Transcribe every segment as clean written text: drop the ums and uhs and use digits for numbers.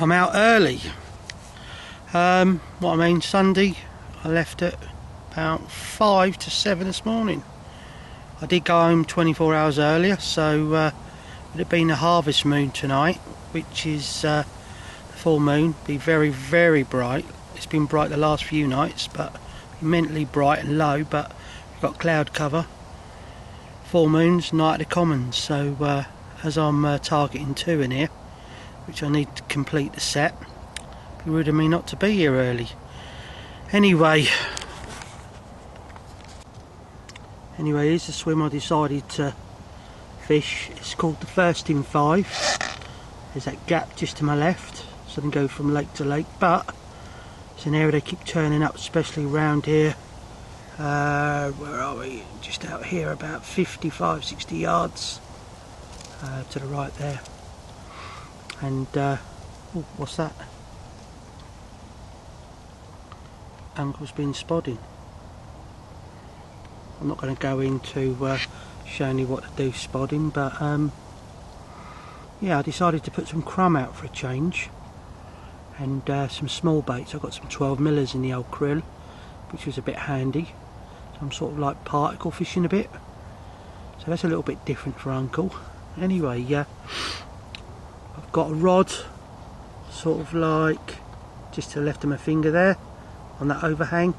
I'm out early. What I mean, Sunday I left at about 5 to 7 this morning. I did go home 24 hours earlier, so it had been a harvest moon tonight, which is the full moon. Be very, very bright. It's been bright the last few nights, but immensely bright and low, but we've got cloud cover. Full moons, night at the Commons, so as I'm targeting 2 in here, which I need to complete the set, it'd be rude of me not to be here early. Anyway, here's the swim I decided to fish. It's called the First in 5. There's that gap just to my left, so I can go from lake to lake, but it's an area they keep turning up, especially around here. Where are we? Just out here, about 55-60 yards to the right there. And oh, what's that? Uncle's been spodding. I'm not going to go into showing you what to do spodding, but yeah, I decided to put some crumb out for a change, and some small baits. I've got some 12 millers in the old krill, which was a bit handy. So I'm sort of like particle fishing a bit, so that's a little bit different for Uncle. Anyway, yeah, I've got a rod sort of like just to the left of my finger there on that overhang.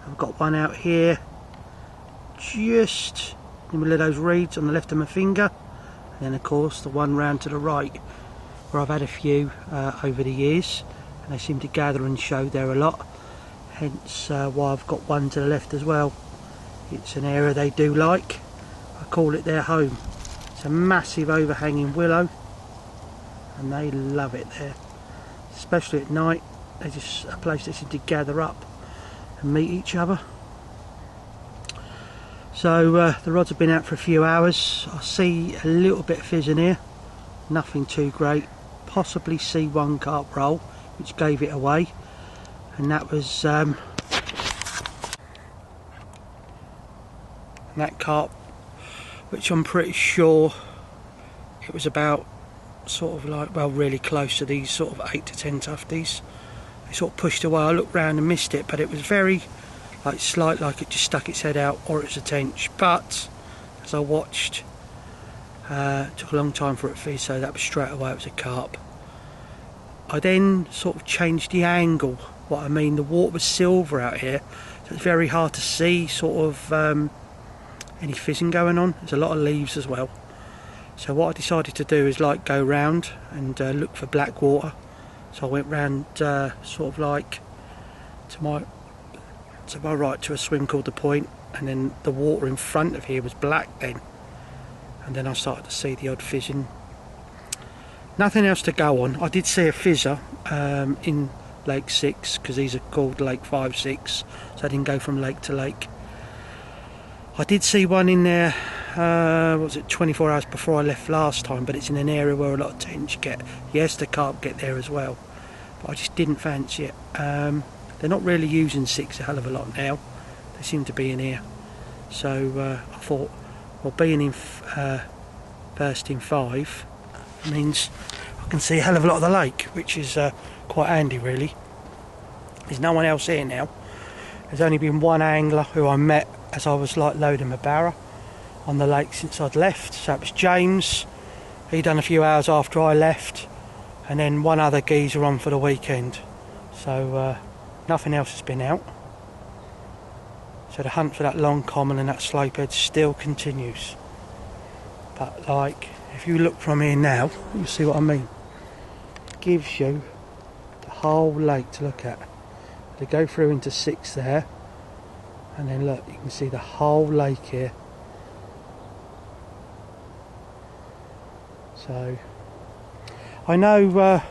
I've got one out here just in the middle of those reeds on the left of my finger, and then of course the one round to the right where I've had a few over the years, and they seem to gather and show there a lot, hence why I've got one to the left as well. It's an area they do like. I call it their home. It's a massive overhanging willow, and they love it there, especially at night. They're just a place they seem to gather up and meet each other. So the rods have been out for a few hours. I see a little bit of fizz in here, nothing too great. Possibly see one carp roll, which gave it away, and that was that carp, which I'm pretty sure it was about sort of like, well, really close to these sort of 8 to 10 tufties. They sort of pushed away. I looked round and missed it, but it was very like slight, like it just stuck its head out, or it was a tench. But as I watched, it took a long time for it to fizz, so that was straight away it was a carp. I then sort of changed the angle. What I mean, the water was silver out here, so it's very hard to see sort of any fizzing going on. There's a lot of leaves as well. So what I decided to do is like go round and look for black water. So I went round sort of like to my right to a swim called the Point, and then the water in front of here was black then, and then I started to see the odd fizzing. Nothing else to go on. I did see a fizzer in Lake 6, because these are called Lake 5-6, so I didn't go from lake to lake. I did see one in there, what was it, 24 hours before I left last time, but it's in an area where a lot of tench get. Yes, the carp get there as well, but I just didn't fancy it. They're not really using 6 a hell of a lot now. They seem to be in here. So I thought, well, being in First in 5 means I can see a hell of a lot of the lake, which is quite handy really. There's no one else here now. There's only been one angler who I met as I was like loading my barra on the lake since I'd left. So it was James. He done a few hours after I left, and then one other geezer on for the weekend. So nothing else has been out. So the hunt for that long common and that slopehead still continues. But like, if you look from here now, you'll see what I mean. It gives you the whole lake to look at. They go through into 6 there, and then look, you can see the whole lake here. So I know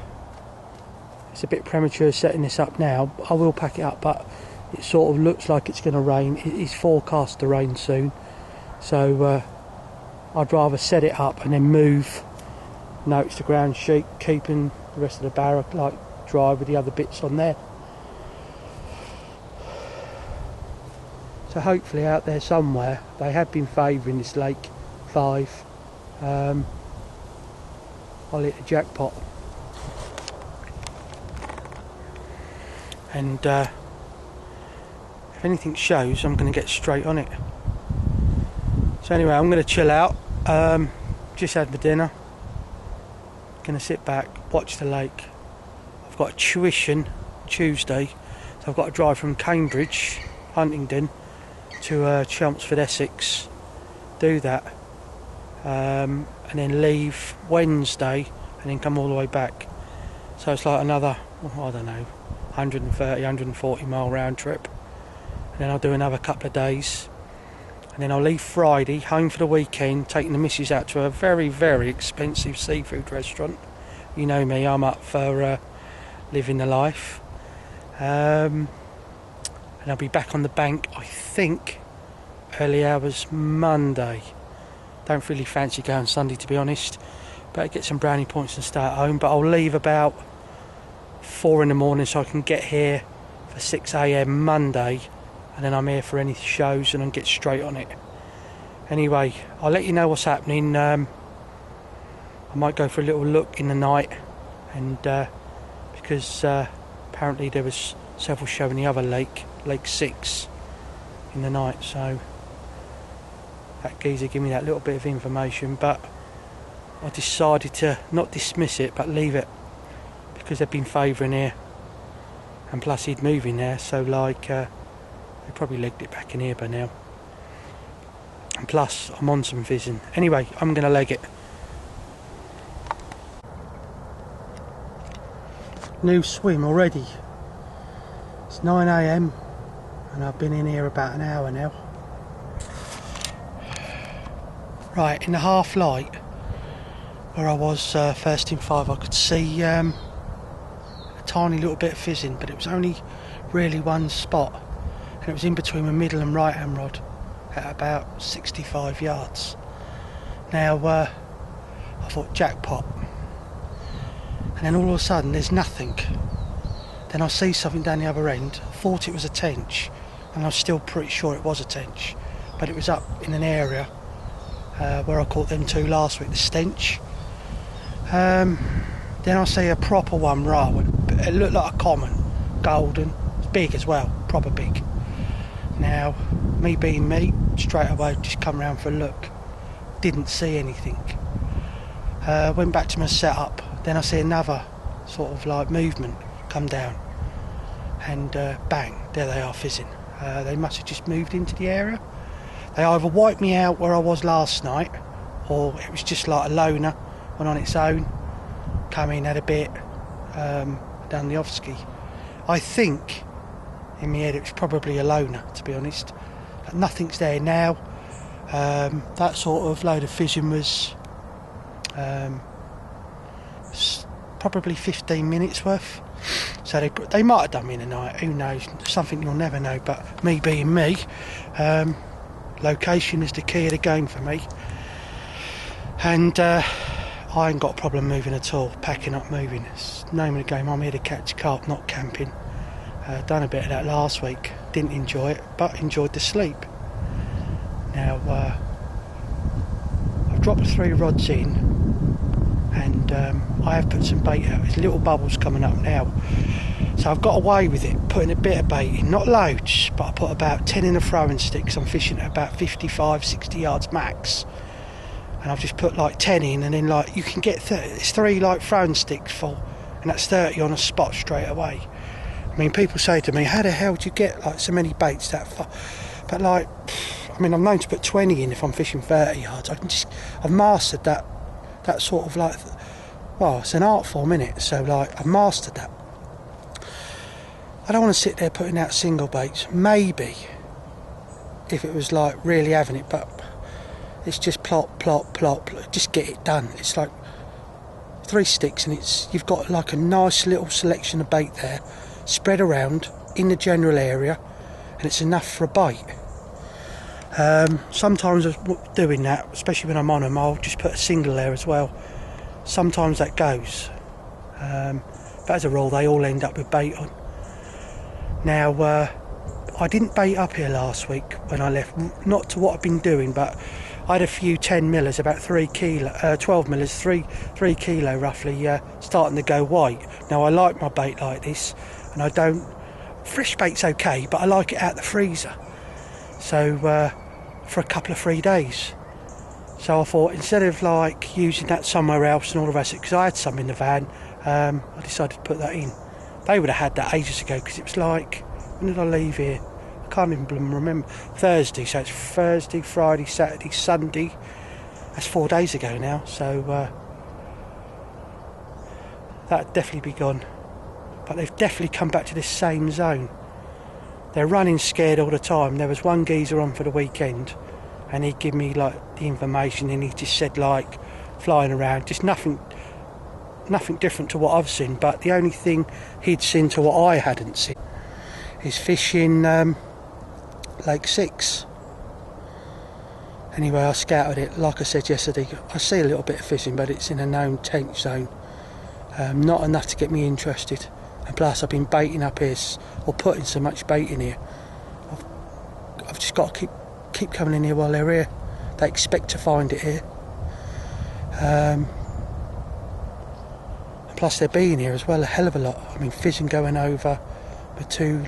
it's a bit premature setting this up now. I will pack it up, but it sort of looks like it's going to rain. It is forecast to rain soon, so I'd rather set it up and then move notes to ground sheet, keeping the rest of the barrack like dry with the other bits on there. So hopefully out there somewhere, they have been favouring this Lake 5. I'll hit the jackpot. and if anything shows, I'm going to get straight on it. So anyway, I'm going to chill out. Just had my dinner. Going to sit back, watch the lake. I've got a tuition Tuesday, so I've got to drive from Cambridge, Huntingdon, to Chelmsford, Essex. Do that, and then leave Wednesday, and then come all the way back. So it's like another, I don't know, 130, 140 mile round trip. And then I'll do another couple of days. And then I'll leave Friday, home for the weekend, taking the missus out to a very, very expensive seafood restaurant. You know me, I'm up for living the life. And I'll be back on the bank, I think, early hours Monday. Don't really fancy going Sunday, to be honest. Better get some brownie points and stay at home. But I'll leave about 4 in the morning so I can get here for 6 AM Monday. And then I'm here for any shows and I'll get straight on it. Anyway, I'll let you know what's happening. I might go for a little look in the night, and because apparently there was several showing the other lake, Lake 6, in the night. So that geezer gave me that little bit of information, but I decided to not dismiss it but leave it, because they've been favouring here, and plus he'd move in there, so like they probably legged it back in here by now. And plus, I'm on some vision. Anyway, I'm going to leg it. New swim already. It's 9 AM and I've been in here about an hour now. Right, in the half light, where I was first in 5, I could see a tiny little bit of fizzing, but it was only really one spot. And it was in between my middle and right hand rod at about 65 yards. Now I thought, jackpot, and then all of a sudden there's nothing. Then I see something down the other end. I thought it was a tench, and I was still pretty sure it was a tench, but it was up in an area where I caught them two last week, the stench. Then I see a proper one, right, it looked like a common, golden, it's big as well, proper big. Now, me being me, straight away just come round for a look. Didn't see anything. Went back to my setup. Then I see another sort of like movement come down. And bang, there they are fizzing. They must have just moved into the area. They either wiped me out where I was last night, or it was just like a loner, went on its own, come in, had a bit, down the off-ski. I think in my head it was probably a loner, to be honest. But nothing's there now. That sort of load of fishing was probably 15 minutes worth. So they might have done me in the night, who knows, something you'll never know. But me being me, location is the key of the game for me. And I ain't got a problem moving at all, packing up, moving. It's the name of the game. I'm here to catch carp, not camping. Done a bit of that last week, didn't enjoy it, but enjoyed the sleep. Now I've dropped 3 rods in, and I have put some bait out. There's little bubbles coming up now, so I've got away with it, putting a bit of bait in, not loads, but I put about 10 in a throwing stick, because I'm fishing at about 55, 60 yards max, and I've just put like 10 in, and then like you can get 30, it's 3 like throwing sticks full, and that's 30 on a spot straight away. I mean, people say to me, how the hell do you get like so many baits that far? But like, I mean, I'm known to put 20 in if I'm fishing 30 yards. I've mastered that sort of like, well, it's an art form, innit? So like, I've mastered that. I don't want to sit there putting out single baits. Maybe if it was like really having it, but it's just plop, plop, plop, just get it done. It's like 3 sticks, and you've got like a nice little selection of bait there, spread around in the general area, and it's enough for a bite. Sometimes doing that, especially when I'm on them, I'll just put a single there as well. Sometimes that goes, but as a rule they all end up with bait on. Now I didn't bait up here last week when I left, not to what I've been doing, but I had a few 10 millers, about 3 kilo, 12 millers, 3 kilo roughly, starting to go white. Now I like my bait like this, and I fresh bait's okay, but I like it out the freezer. So for a couple of 3 days. So I thought, instead of like using that somewhere else and all the rest of it, because I had some in the van, I decided to put that in. They would have had that ages ago, because it was like, when did I leave here? I can't even remember. Thursday, so it's Thursday, Friday, Saturday, Sunday. That's 4 days ago now, so that'd definitely be gone. But they've definitely come back to this same zone. They're running scared all the time. There was one geezer on for the weekend, and he'd give me like the information, and he just said like flying around, just nothing different to what I've seen. But the only thing he'd seen to what I hadn't seen is fishing Lake 6. Anyway, I scouted it. Like I said yesterday, I see a little bit of fishing, but it's in a known tench zone. Not enough to get me interested. And plus, I've been baiting up here, or putting so much bait in here. I've just got to keep coming in here while they're here. They expect to find it here. And plus, they're being here as well a hell of a lot. I mean, fizzing going over the two,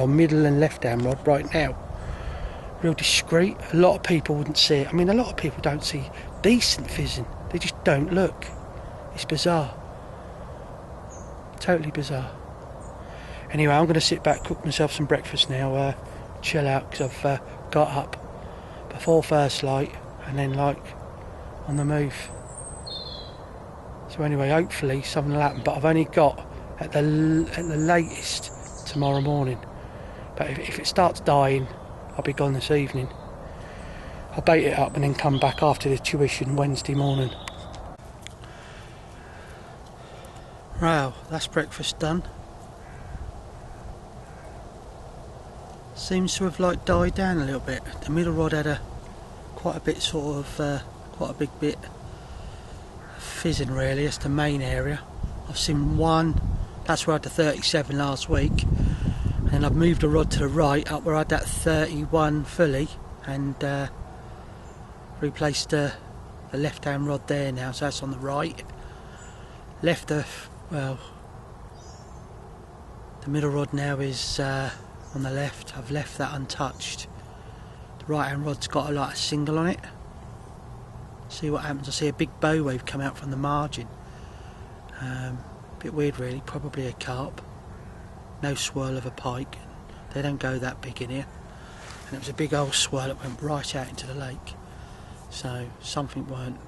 middle and left hand rod right now. Real discreet. A lot of people wouldn't see it. I mean, a lot of people don't see decent fizzing. They just don't look. It's bizarre. Totally bizarre. Anyway, I'm going to sit back, cook myself some breakfast now, chill out, because I've got up before first light and then like on the move. So anyway, hopefully something will happen, but I've only got at the latest tomorrow morning. But if it starts dying, I'll be gone this evening. I'll bait it up and then come back after the tuition Wednesday morning. Wow, that's breakfast done. Seems to have like died down a little bit. The middle rod had quite a bit quite a big bit of fizzing really. It's the main area. I've seen one, that's where I had the 37 last week. And then I've moved the rod to the right up where I had that 31 fully, and replaced the left hand rod there now, so that's on the right. Left the middle rod now is on the left. I've left that untouched. The right hand rod's got a single on it. See what happens. I see a big bow wave come out from the margin. Bit weird really, probably a carp. No swirl of a pike. They don't go that big in here. And it was a big old swirl that went right out into the lake. So something weren't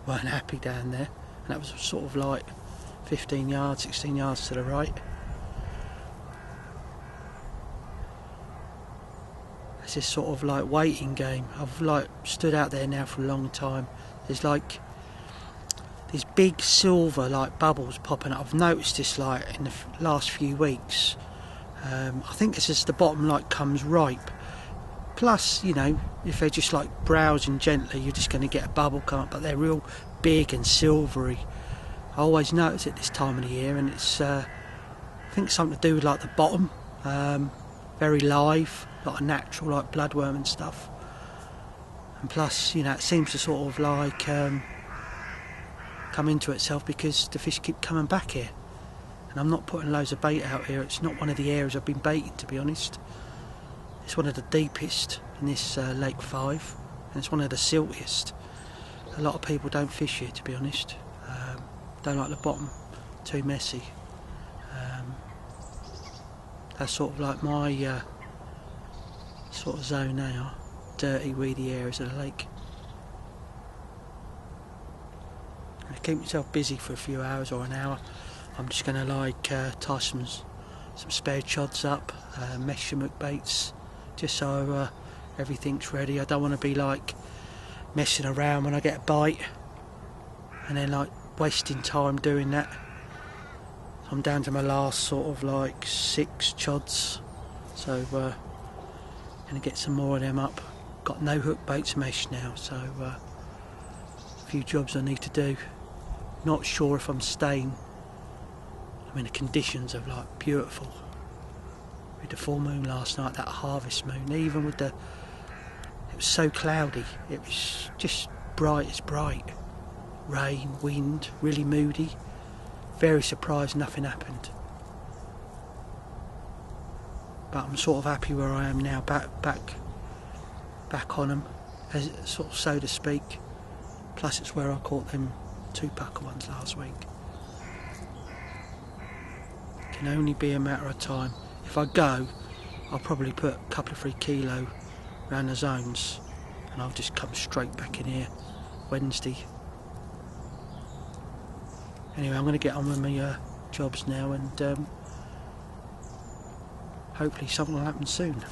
happy down there. And that was sort of like 15 yards, 16 yards to the right. It's this sort of like waiting game. I've like stood out there now for a long time. There's like these big silver like bubbles popping up. I've noticed this like in the last few weeks. I think it's as the bottom like comes ripe. Plus, you know, if they're just like browsing gently, you're just going to get a bubble come up. But they're real big and silvery. I always notice it this time of the year, and it's I think something to do with like the bottom, very live, not a natural like bloodworm and stuff. And plus, you know, it seems to sort of like come into itself because the fish keep coming back here. And I'm not putting loads of bait out here. It's not one of the areas I've been baiting, to be honest. It's one of the deepest in this Lake 5, and it's one of the siltiest. A lot of people don't fish here, to be honest. Don't like the bottom, too messy. That's sort of like my sort of zone now, dirty, weedy areas of the lake. I keep myself busy for a few hours or an hour. I'm just going to like tie some spare chods up, mesh some hook baits, just so everything's ready. I don't want to be like messing around when I get a bite and then like wasting time doing that. I'm down to my last sort of like 6 chods, so gonna get some more of them up. Got no hook baits mesh now, so a few jobs I need to do. Not sure if I'm staying. I mean, the conditions are like beautiful. With the full moon last night, that harvest moon, even with it was so cloudy, it was just bright as bright. Rain, wind, really moody. Very surprised nothing happened. but I'm sort of happy where I am now, back on them, as sort of, so to speak. Plus it's where I caught them 2 pucker ones last week. Can only be a matter of time. If I go, I'll probably put a couple of 3 kilo around the zones, and I'll just come straight back in here Wednesday. Anyway, I'm going to get on with my jobs now, and hopefully something will happen soon.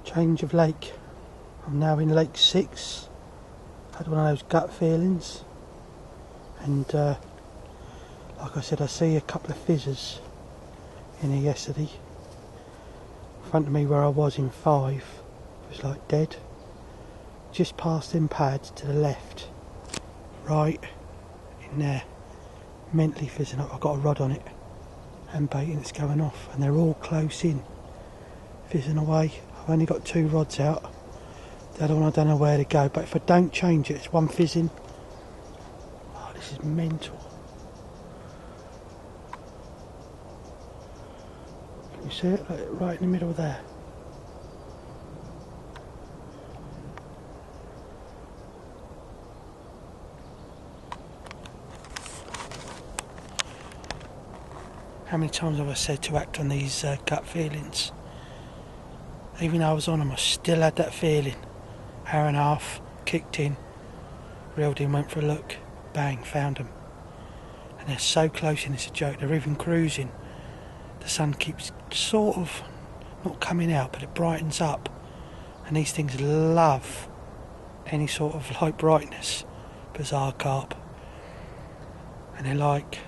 Change of lake. I'm now in lake 6. Had one of those gut feelings, and like I said, I see a couple of fizzers in here yesterday. In front of me where I was in 5 was like dead. Just past them pads to the left, right in there, mentally fizzing up. I've got a rod on it and bait, and it's going off, and they're all close in, fizzing away. I've only got 2 rods out. The other one I don't know where to go, but if I don't change it, it's one fizzing. Oh, this is mental. Can you see it? Like, right in the middle there. How many times have I said to act on these gut feelings? Even though I was on them, I still had that feeling. Hour and a half, kicked in, reeled in, went for a look, bang, found them. And they're so close in, it's a joke. They're even cruising. The sun keeps sort of not coming out, but it brightens up. And these things love any sort of light brightness. Bizarre carp. And they're like,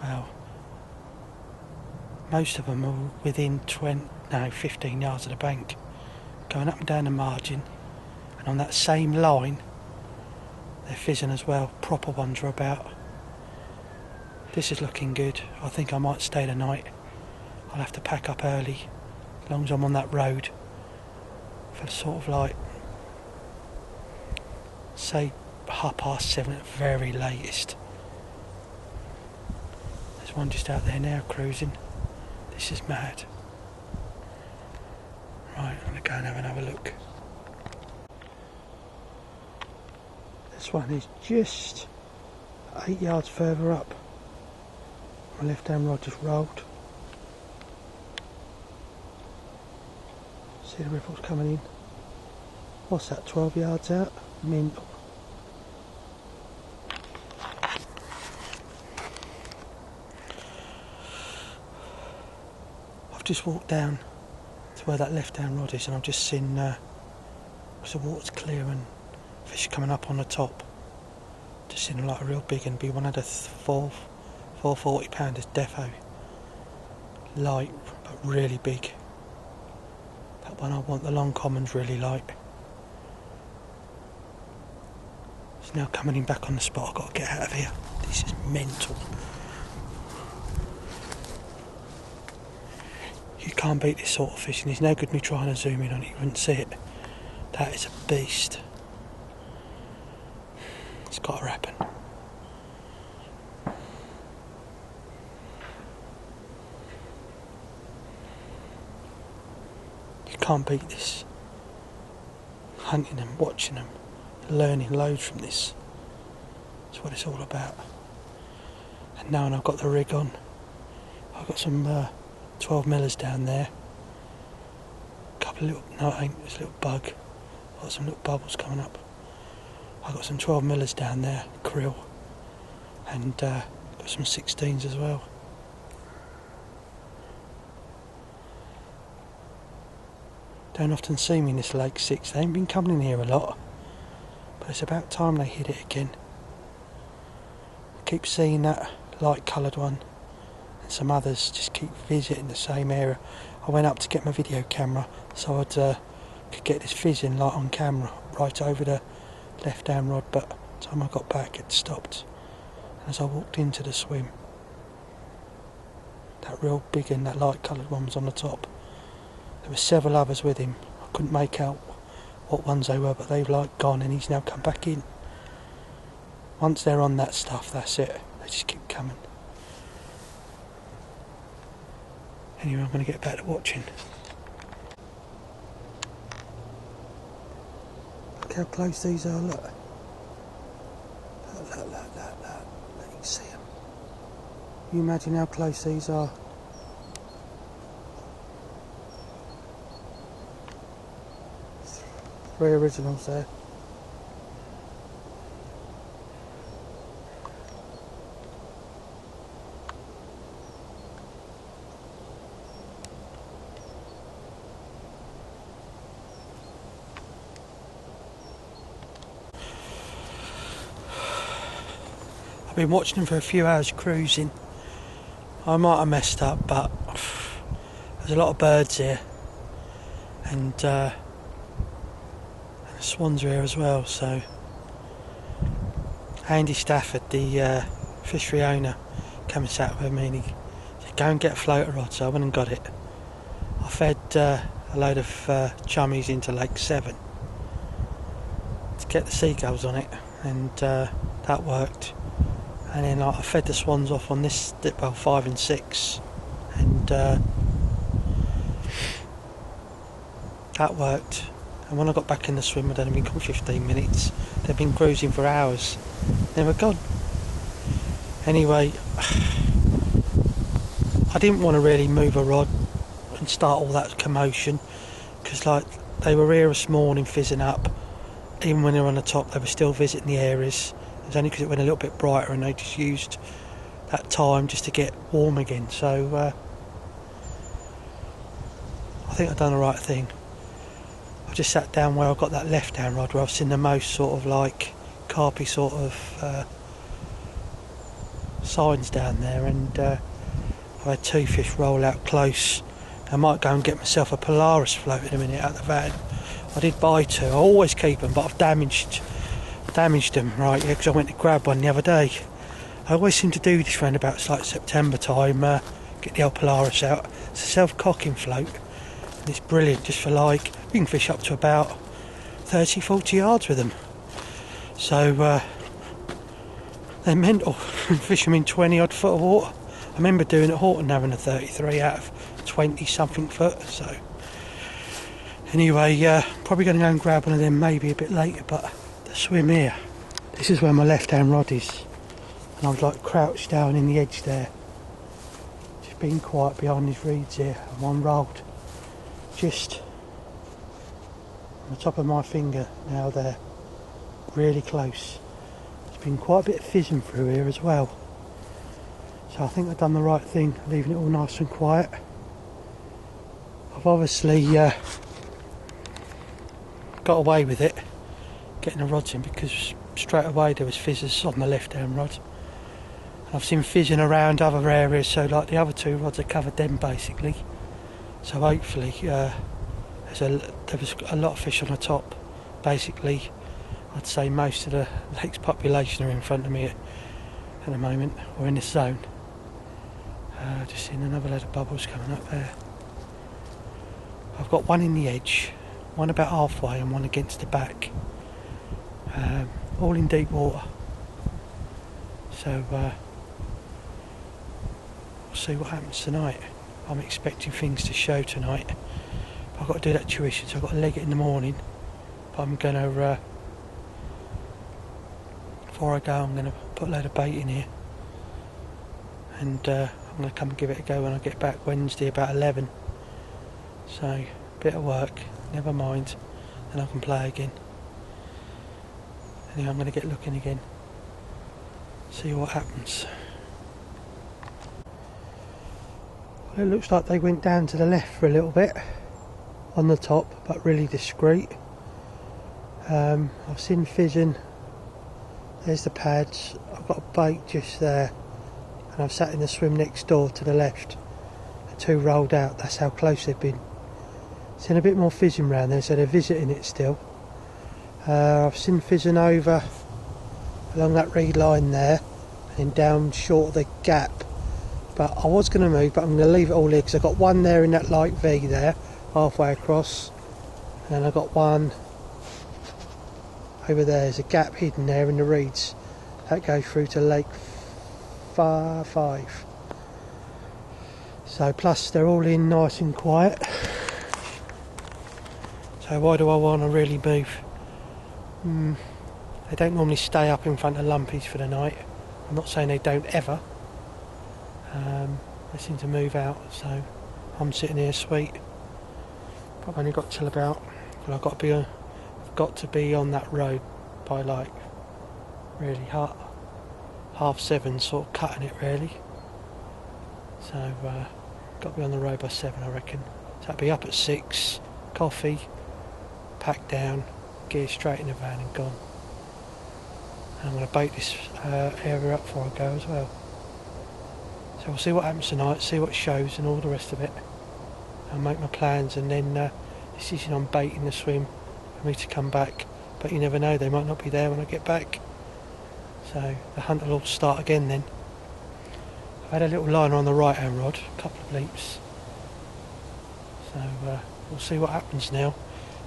well, most of them are within 15 yards of the bank, going up and down the margin, and on that same line they're fizzing as well. Proper ones are about. This is looking good. I think I might stay the night. I'll have to pack up early, as long as I'm on that road, for sort of like, say, 7:30 at the very latest. There's one just out there now cruising. This is mad. Right, I'm going to go and have another look. This one is just 8 yards further up. My left hand rod just rolled. See the ripples coming in. What's that, 12 yards out? Mint. I've just walked down to where that left hand rod is, and I've just seen the water's clear and fish coming up on the top. Just seen like a real big one, be one of the 440 pounders defo. Light but really big. That one I want, the long common's really light. It's now coming in back on the spot. I've got to get out of here. This is mental. You can't beat this sort of fishing. There's no good me trying to zoom in on it, you wouldn't see it. That is a beast. It's got to happen. You can't beat this. Hunting them, watching them, learning loads from this. That's what it's all about. And now I've got the rig on, I've got some 12 millers down there. Couple of little, no it ain't, it's a little bug. I've got some little bubbles coming up. I've got some 12 millers down there, krill, and got some 16s as well. Don't often see me in this lake 6. They ain't been coming in here a lot, but it's about time they hit it again. I keep seeing that light coloured one, and some others just keep visiting the same area. I went up to get my video camera so I could get this fizzing light on camera right over the left hand rod, but by the time I got back it stopped. And as I walked into the swim, that real big and that light coloured one was on the top. There were several others with him. I couldn't make out what ones they were, but they've like gone, and he's now come back in. Once they're on that stuff, that's it. They just keep coming. Anyway, I'm going to get back to watching. Look how close these are, look. Look. You can see them. Can you imagine how close these are? Three originals there. I've been watching them for a few hours cruising. I might have messed up, but there's a lot of birds here, and the swans are here as well. So Andy Stafford, the fishery owner, came and sat with me and he said, go and get a floater rod. So I went and got it. I fed a load of chummies into Lake 7 to get the seagulls on it, and that worked. And then I fed the swans off on this, well, 5 and 6, and that worked. And when I got back in the swim, I'd only been caught 15 minutes. They'd been cruising for hours. They were gone. Anyway, I didn't want to really move a rod and start all that commotion, because like they were here this morning fizzing up. Even when they were on the top, they were still visiting the areas. It was only because it went a little bit brighter and they just used that time just to get warm again. So I think I've done the right thing. I've just sat down where I've got that left hand rod, where I've seen the most sort of like carpy sort of signs down there, and I've had 2 fish roll out close. I might go and get myself a Polaris float in a minute out the van. I did buy 2. I always keep them, but I've damaged them, right, yeah, because I went to grab one the other day. I always seem to do this round about like September time, get the old Polaris out. It's a self-cocking float, and it's brilliant just for like, you can fish up to about 30-40 yards with them. So they're mental. Fish them in 20 odd foot of water. I remember doing at Horton having a 33 out of 20 something foot. So anyway, probably going to go and grab one of them maybe a bit later, but swim here. This is where my left hand rod is, and I was like crouched down in the edge there, just being quiet behind these reeds here, and one rolled just on the top of my finger now there, really close. There's been quite a bit of fizzing through here as well, so I think I've done the right thing, leaving it all nice and quiet. I've obviously got away with it, getting the rods in, because straight away there was fizzers on the left hand rod. I've seen fizzing around other areas, so like the other 2 rods, I covered them basically. So hopefully there was a lot of fish on the top. Basically, I'd say most of the lake's population are in front of me at the moment, or in this zone. Just seeing another load of bubbles coming up there. I've got one in the edge, one about halfway, and one against the back. All in deep water, so we'll see what happens tonight. I'm expecting things to show tonight. I've got to do that tuition, so I've got to leg it in the morning, but I'm going to before I go, I'm going to put a load of bait in here, and I'm going to come and give it a go when I get back Wednesday about 11. So a bit of work, never mind, then I can play again. Anyway, I'm going to get looking again, see what happens. Well, it looks like they went down to the left for a little bit on the top, but really discreet. I've seen fizzing. There's the pads. I've got a bait just there, and I've sat in the swim next door to the left. The 2 rolled out. That's how close they've been. Seen a bit more fizzing around there, so they're visiting it still. I've seen fizzing over along that reed line there, and then down short of the gap. But I was going to move, but I'm going to leave it all here, because I've got one there in that light V there, halfway across, and I've got one over there. There's a gap hidden there in the reeds that goes through to Lake 5. So plus they're all in nice and quiet. So why do I want to really move? They don't normally stay up in front of lumpies for the night. I'm not saying they don't ever. They seem to move out, so I'm sitting here sweet. I've only got till about, well, I've got to be on that road by like really 7:30, sort of cutting it really. So got to be on the road by 7, I reckon. So I'll be up at 6, coffee, pack down, gear straight in the van and gone. And I'm going to bait this area up before I go as well. So we'll see what happens tonight, see what shows and all the rest of it. I'll make my plans and then decision on baiting the swim for me to come back. But you never know, they might not be there when I get back. So the hunt will all start again then. I've had a little liner on the right hand rod, a couple of leaps. So we'll see what happens now.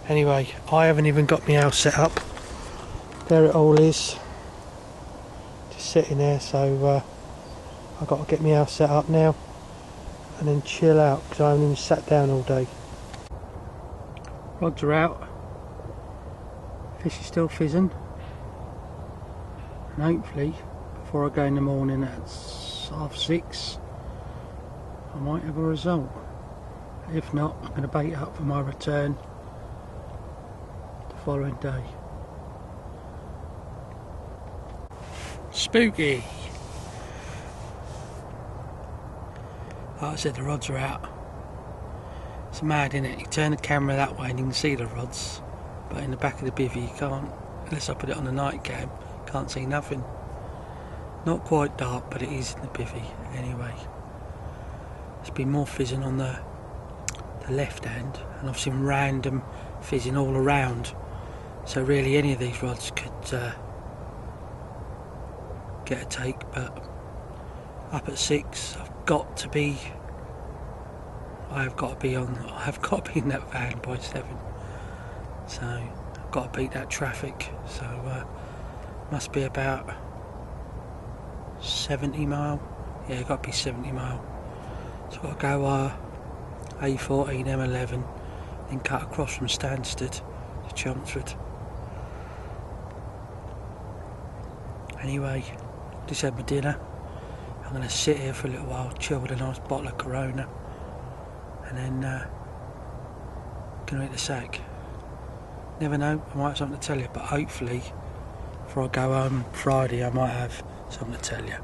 Anyway, I haven't even got my house set up. There it all is. Just sitting there, so I've got to get my house set up now and then chill out because I haven't even sat down all day. Rods are out. Fish is still fizzing. And hopefully, before I go in the morning at 6:30, I might have a result. If not, I'm going to bait up for my return the following day. Spooky! Like I said, the rods are out. It's mad, isn't it? You turn the camera that way and you can see the rods, but in the back of the bivvy you can't, unless I put it on the night cam, can't see nothing. Not quite dark, but it is in the bivvy anyway. There's been more fizzing on the left hand, and I've seen random fizzing all around. So really any of these rods could get a take, but up at 6 I have got to be in that van by 7. So I've got to beat that traffic. So must be about 70 mile. Yeah, got to be 70 mile. So I've got to go A14, M11, then cut across from Stansted to Chelmsford. Anyway, just had my dinner. I'm going to sit here for a little while, chill with a nice bottle of Corona, and then going to hit the sack. Never know, I might have something to tell you, but hopefully before I go home Friday I might have something to tell you.